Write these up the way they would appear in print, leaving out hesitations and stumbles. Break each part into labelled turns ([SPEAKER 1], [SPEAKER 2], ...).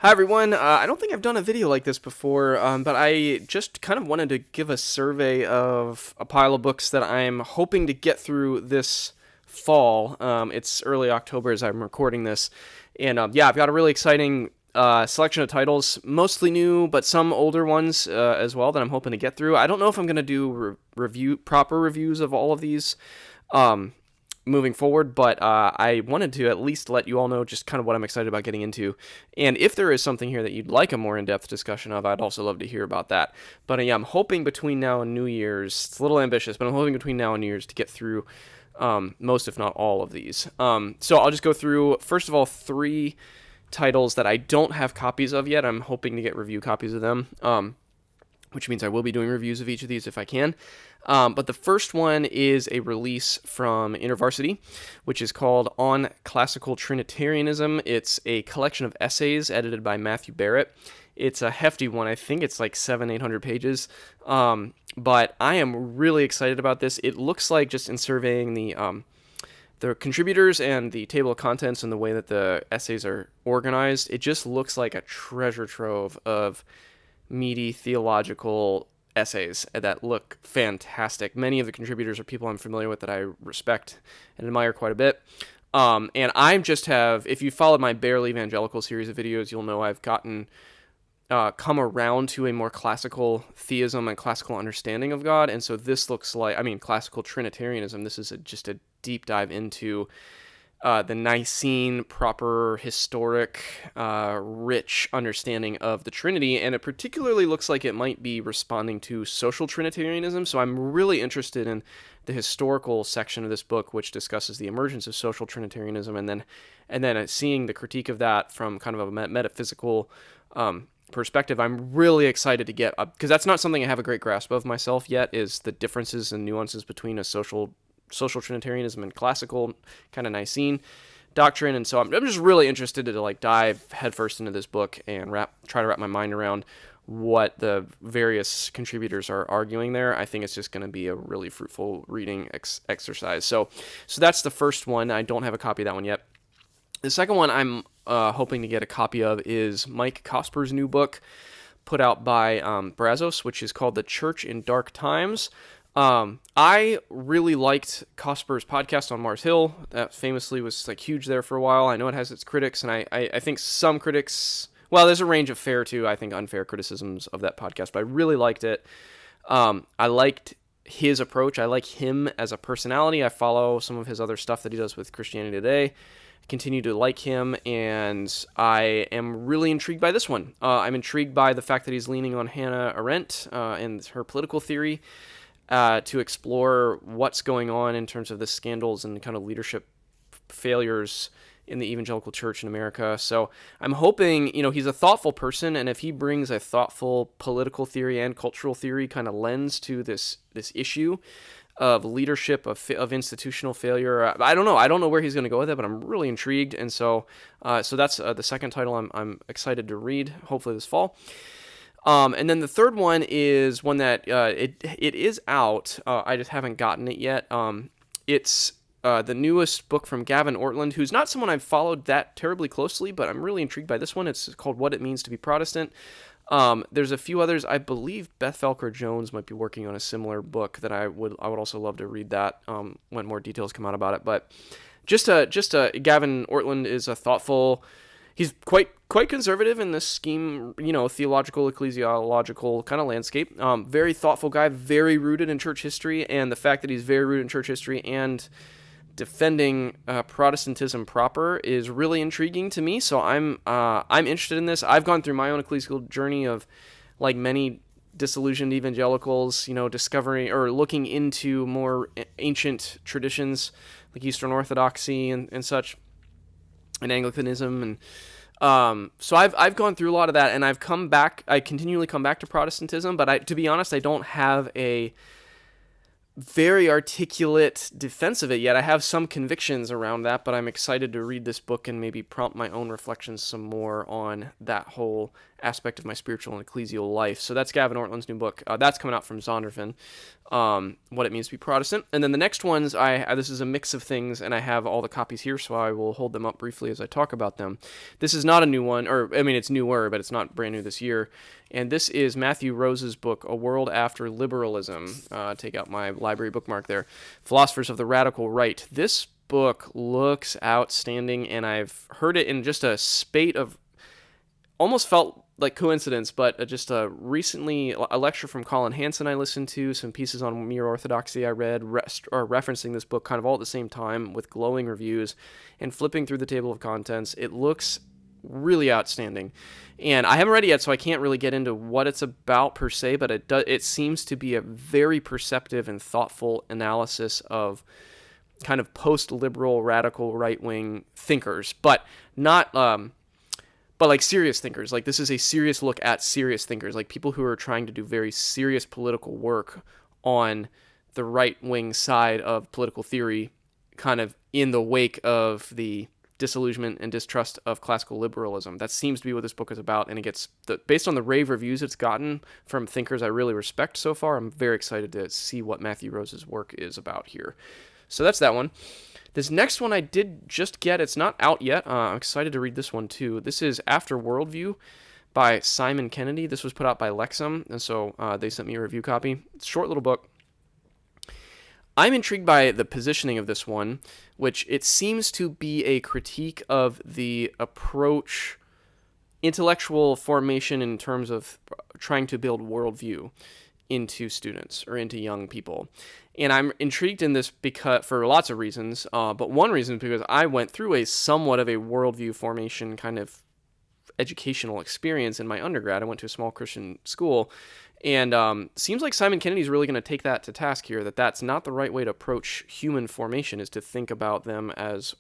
[SPEAKER 1] Hi everyone. I don't think I've done a video like this before, but I just kind of wanted to give a survey of a pile of books that I'm hoping to get through this fall. It's early October as I'm recording this, and yeah, I've got a really exciting selection of titles, mostly new, but some older ones as well that I'm hoping to get through. I don't know if I'm going to do proper reviews of all of these. Um, Moving forward, but I wanted to at least let you all know just kind of what I'm excited about getting into. And if there is something here that you'd like a more in-depth discussion of, I'd also love to hear about that. But yeah, I'm hoping between now and New Year's, it's a little ambitious, but I'm hoping between now and New Year's to get through most, if not all, of these. So I'll just go through, first of all, three titles that I don't have copies of yet. I'm hoping to get review copies of them. Which means I will be doing reviews of each of these if I can. But the first one is a release from InterVarsity, which is called On Classical Trinitarianism. It's a collection of essays edited by Matthew Barrett. It's a hefty one. I think it's like 800 pages. But I am really excited about this. It looks like, just in surveying the contributors and the table of contents and the way that the essays are organized, it just looks like a treasure trove of meaty theological essays that look fantastic. Many of the contributors are people I'm familiar with that I respect and admire quite a bit. And I just have, if you followed my Barely Evangelical series of videos, you'll know I've come around to a more classical theism and classical understanding of God. And so this looks like, classical Trinitarianism. This is just a deep dive into the Nicene, proper, historic, rich understanding of the Trinity, and it particularly looks like it might be responding to social Trinitarianism, so I'm really interested in the historical section of this book, which discusses the emergence of social Trinitarianism, and then seeing the critique of that from kind of a metaphysical perspective. I'm really excited to get up, because that's not something I have a great grasp of myself yet, is the differences and nuances between a social Trinitarianism and classical kind of Nicene doctrine. And so I'm just really interested to dive headfirst into this book and try to wrap my mind around what the various contributors are arguing there. I think it's just going to be a really fruitful reading exercise. So that's the first one. I don't have a copy of that one yet. The second one I'm hoping to get a cosper of is Mike Cosper's new book put out by Brazos, which is called The Church in Dark Times. I really liked Cosper's podcast on Mars Hill. That famously was huge there for a while. I know it has its critics, and I think some critics, well, there's a range of fair to, I think, unfair criticisms of that podcast, but I really liked it. I liked his approach. I like him as a personality. I follow some of his other stuff that he does with Christianity Today. I continue to like him, and I am really intrigued by this one. I'm intrigued by the fact that he's leaning on Hannah Arendt and her political theory, to explore what's going on in terms of the scandals and kind of leadership failures in the evangelical church in America. So I'm hoping, he's a thoughtful person, and if he brings a thoughtful political theory and cultural theory kind of lens to this issue of leadership, of institutional failure, I don't know where he's going to go with it, but I'm really intrigued. And so that's the second title I'm excited to read, hopefully this fall. And then the third one is one that it is out. I just haven't gotten it yet. It's the newest book from Gavin Ortlund, who's not someone I've followed that terribly closely, but I'm really intrigued by this one. It's called What It Means to Be Protestant. There's a few others. I believe Beth Falker Jones might be working on a similar book that I would also love to read that when more details come out about it. But Gavin Ortlund is a thoughtful. He's quite conservative in this scheme, theological, ecclesiological kind of landscape. Very thoughtful guy, very rooted in church history, and the fact that he's very rooted in church history and defending Protestantism proper is really intriguing to me. So I'm interested in this. I've gone through my own ecclesial journey of, like many disillusioned evangelicals, discovering or looking into more ancient traditions like Eastern Orthodoxy and such, and Anglicanism, and so I've gone through a lot of that, and I continually come back to Protestantism, but to be honest, I don't have a very articulate defense of it yet. I have some convictions around that, but I'm excited to read this book and maybe prompt my own reflections some more on that whole aspect of my spiritual and ecclesial life. So that's Gavin Ortlund's new book. That's coming out from Zondervan, What It Means to Be Protestant. And then the next ones, this is a mix of things, and I have all the copies here, so I will hold them up briefly as I talk about them. This is not a new one, it's newer, but it's not brand new this year. And this is Matthew Rose's book, A World After Liberalism. Take out my library bookmark there. Philosophers of the Radical Right. This book looks outstanding, and I've heard it in just a spate of, almost felt like coincidence, but just recently a lecture from Colin Hansen I listened to, some pieces on mere orthodoxy I read, referencing this book kind of all at the same time with glowing reviews, and flipping through the table of contents. It looks really outstanding, and I haven't read it yet, so I can't really get into what it's about per se, but it seems to be a very perceptive and thoughtful analysis of kind of post-liberal, radical, right-wing thinkers, but not but like serious thinkers. Like, this is a serious look at serious thinkers, like people who are trying to do very serious political work on the right-wing side of political theory, kind of in the wake of the disillusionment and distrust of classical liberalism. That seems to be what this book is about, and it gets, based on the rave reviews it's gotten from thinkers I really respect so far, I'm very excited to see what Matthew Rose's work is about here. So that's that one. This next one I did just get. It's not out yet. I'm excited to read this one too. This is After Worldview by Simon Kennedy. This was put out by Lexham, and so they sent me a review copy. It's a short little book. I'm intrigued by the positioning of this one, which it seems to be a critique of the approach, intellectual formation in terms of trying to build worldview into students or into young people. And I'm intrigued in this because for lots of reasons, but one reason is because I went through a somewhat of a worldview formation kind of educational experience in my undergrad. I went to a small Christian school, and seems like Simon Kennedy's really going to take that to task here, that's not the right way to approach human formation, is to think about them as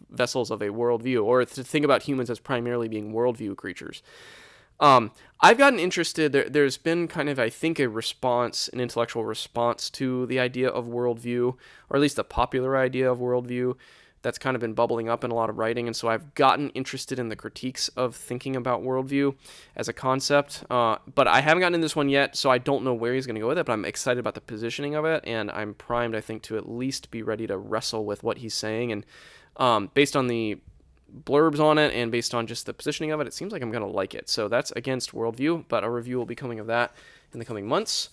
[SPEAKER 1] vessels of a worldview, or to think about humans as primarily being worldview creatures. I've gotten interested, there's been kind of, I think, an intellectual response to the idea of worldview, or at least a popular idea of worldview, that's kind of been bubbling up in a lot of writing, and so I've gotten interested in the critiques of thinking about worldview as a concept, but I haven't gotten in this one yet, so I don't know where he's going to go with it, but I'm excited about the positioning of it, and I'm primed, I think, to at least be ready to wrestle with what he's saying, and based on the blurbs on it and based on just the positioning of it, it seems like I'm going to like it. So that's Against Worldview, but a review will be coming of that in the coming months.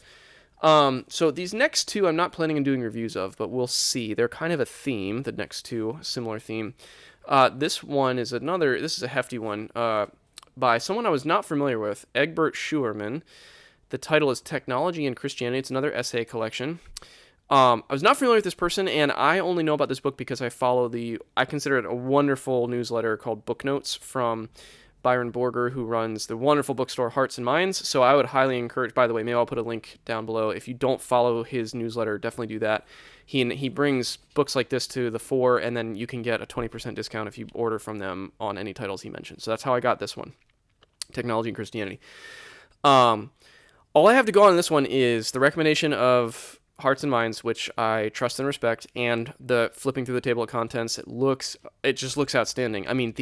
[SPEAKER 1] So these next two I'm not planning on doing reviews of, but we'll see. They're kind of a theme, the next two, similar theme. This is a hefty one, by someone I was not familiar with, Egbert Schuurman. The title is Technology and Christianity. It's another essay collection. I was not familiar with this person, and I only know about this book because I consider it a wonderful newsletter called Book Notes from Byron Borger, who runs the wonderful bookstore Hearts and Minds. So I would highly encourage, by the way, maybe I'll put a link down below. If you don't follow his newsletter, definitely do that. He brings books like this to the fore, and then you can get a 20% discount if you order from them on any titles he mentioned. So that's how I got this one, Technology and Christianity. All I have to go on this one is the recommendation of Hearts and Minds, which I trust and respect, and the flipping through the table of contents. It just looks outstanding. I mean,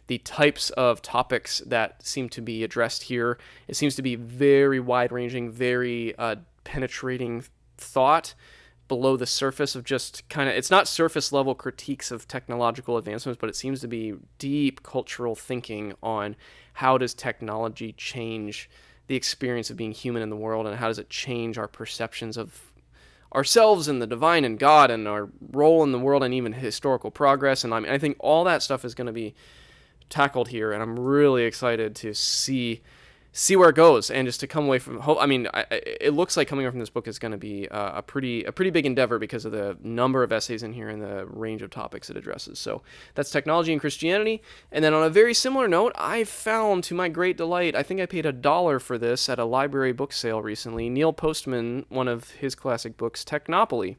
[SPEAKER 1] the types of topics that seem to be addressed here, it seems to be very wide-ranging, very penetrating thought below the surface of just kind of, it's not surface-level critiques of technological advancements, but it seems to be deep cultural thinking on how does technology change the experience of being human in the world, and how does it change our perceptions of ourselves and the divine and God and our role in the world and even historical progress. And I think all that stuff is going to be tackled here, and I'm really excited to see where it goes, and just to come away from hope. I mean, it looks like coming from this book is going to be a pretty big endeavor because of the number of essays in here and the range of topics it addresses. So that's Technology and Christianity. And then on a very similar note, I found, to my great delight, I think I paid $1 for this at a library book sale recently, Neil Postman, one of his classic books, Technopoly.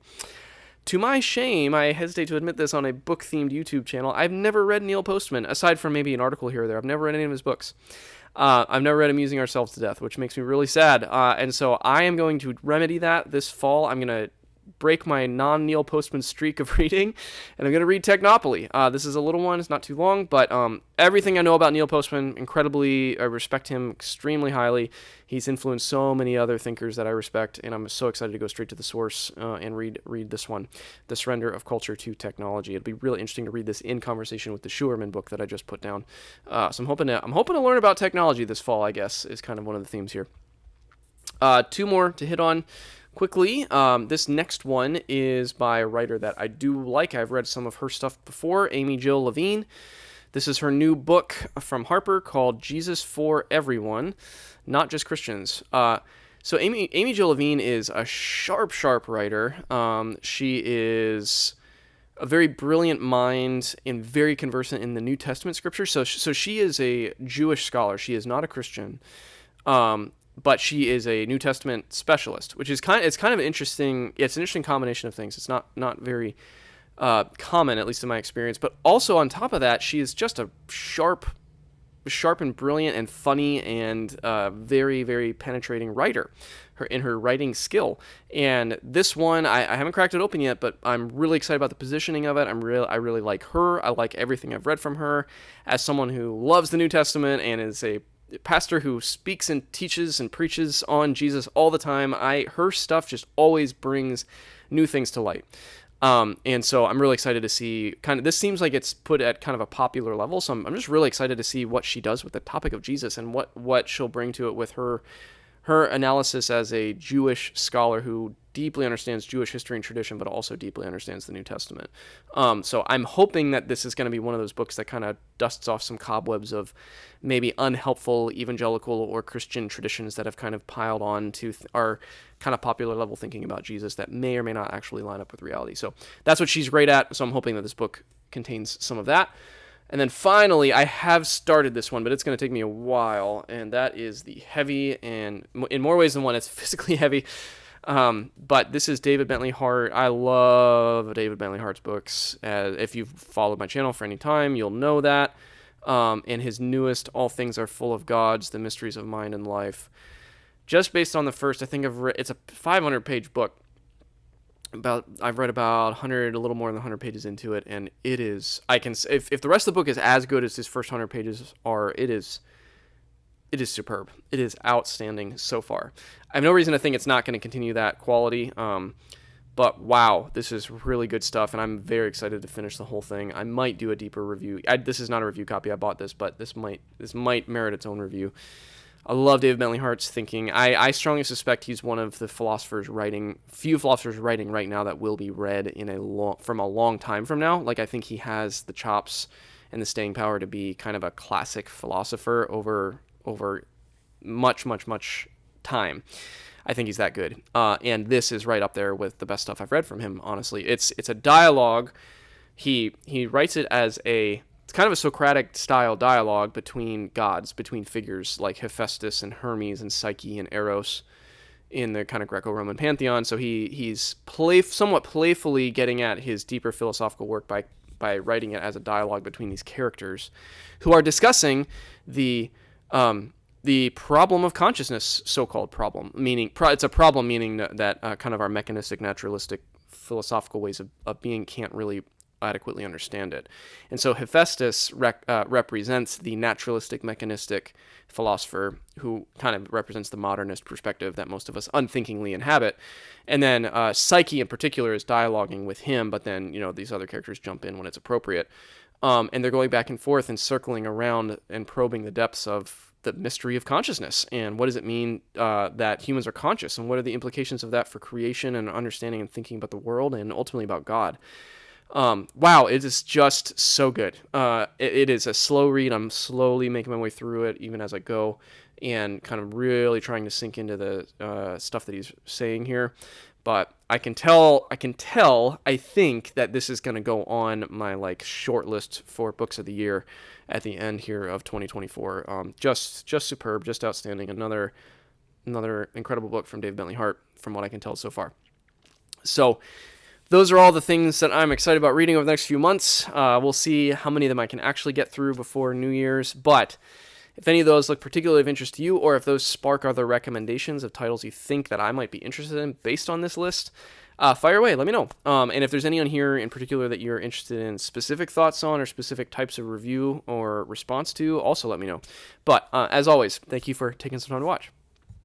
[SPEAKER 1] To my shame, I hesitate to admit this on a book-themed YouTube channel, I've never read Neil Postman, aside from maybe an article here or there. I've never read any of his books. I've never read Amusing Ourselves to Death, which makes me really sad. And so I am going to remedy that this fall. I'm going to break my non-Neil Postman streak of reading, and I'm going to read Technopoly. This is a little one. It's not too long, but everything I know about Neil Postman, incredibly, I respect him extremely highly. He's influenced so many other thinkers that I respect, and I'm so excited to go straight to the source and read this one, The Surrender of Culture to Technology. It'd be really interesting to read this in conversation with the Schuurman book that I just put down. So I'm hoping to learn about technology this fall, I guess, is kind of one of the themes here. Two more to hit on quickly. This next one is by a writer that I do like. I've read some of her stuff before, Jill-Levine. This is her new book from Harper called Jesus for Everyone, Not Just Christians. So Amy Jill-Levine is a sharp writer. She is a very brilliant mind and very conversant in the New Testament scripture. So she is a Jewish scholar. She is not a Christian. But she is a New Testament specialist, which is kind of an interesting combination of things. It's not very common, at least in my experience. But also on top of that, she is just a sharp and brilliant and funny and very, very penetrating writer in her writing skill. And this one, I haven't cracked it open yet, but I'm really excited about the positioning of it. I really like her. I like everything I've read from her. As someone who loves the New Testament and is a pastor who speaks and teaches and preaches on Jesus all the time, her stuff just always brings new things to light. And so I'm really excited to see this seems like it's put at kind of a popular level. So I'm just really excited to see what she does with the topic of Jesus and what she'll bring to it with her analysis as a Jewish scholar who deeply understands Jewish history and tradition, but also deeply understands the New Testament. So I'm hoping that this is going to be one of those books that kind of dusts off some cobwebs of maybe unhelpful evangelical or Christian traditions that have kind of piled on to our kind of popular level thinking about Jesus that may or may not actually line up with reality. So that's what she's great at. So I'm hoping that this book contains some of that. And then finally, I have started this one, but it's going to take me a while, and that is the heavy, and in more ways than one, it's physically heavy. But this is David Bentley Hart. I love David Bentley Hart's books. If you've followed my channel for any time, you'll know that. And his newest, All Things Are Full of Gods, The Mysteries of Mind and Life. Just based on the first, I think it's a 500-page book. I've read about 100, a little more than 100 pages into it, and it is. If the rest of the book is as good as his first 100 pages are, it is superb. It is outstanding so far. I have no reason to think it's not going to continue that quality. But wow, this is really good stuff, and I'm very excited to finish the whole thing. I might do a deeper review. This is not a review copy. I bought this, but this might merit its own review. I love David Bentley Hart's thinking. I strongly suspect he's one of the few philosophers writing right now that will be read from a long time from now. Like, I think he has the chops and the staying power to be kind of a classic philosopher over much time. I think he's that good. And this is right up there with the best stuff I've read from him, honestly. It's a dialogue. He writes it as it's kind of a Socratic style dialogue between gods, between figures like Hephaestus and Hermes and Psyche and Eros in the kind of Greco-Roman pantheon. So he's somewhat playfully getting at his deeper philosophical work by writing it as a dialogue between these characters who are discussing the problem of consciousness, so-called problem, meaning it's a problem meaning that kind of our mechanistic, naturalistic, philosophical ways of being can't really adequately understand it. And so Hephaestus represents the naturalistic, mechanistic philosopher who kind of represents the modernist perspective that most of us unthinkingly inhabit. And then Psyche in particular is dialoguing with him, but then these other characters jump in when it's appropriate. And they're going back and forth and circling around and probing the depths of the mystery of consciousness and what does it mean that humans are conscious, and what are the implications of that for creation and understanding and thinking about the world and ultimately about God. Wow, it is just so good. It is a slow read. I'm slowly making my way through it even as I go and kind of really trying to sink into the stuff that he's saying here. But I think that this is going to go on my short list for books of the year at the end here of 2024. Just superb, just outstanding. Another incredible book from David Bentley Hart from what I can tell so far. So those are all the things that I'm excited about reading over the next few months. We'll see how many of them I can actually get through before New Year's. But If any of those look particularly of interest to you, or if those spark other recommendations of titles you think that I might be interested in based on this list, fire away, let me know. And if there's any on here in particular that you're interested in specific thoughts on or specific types of review or response to, also let me know. But as always, thank you for taking some time to watch.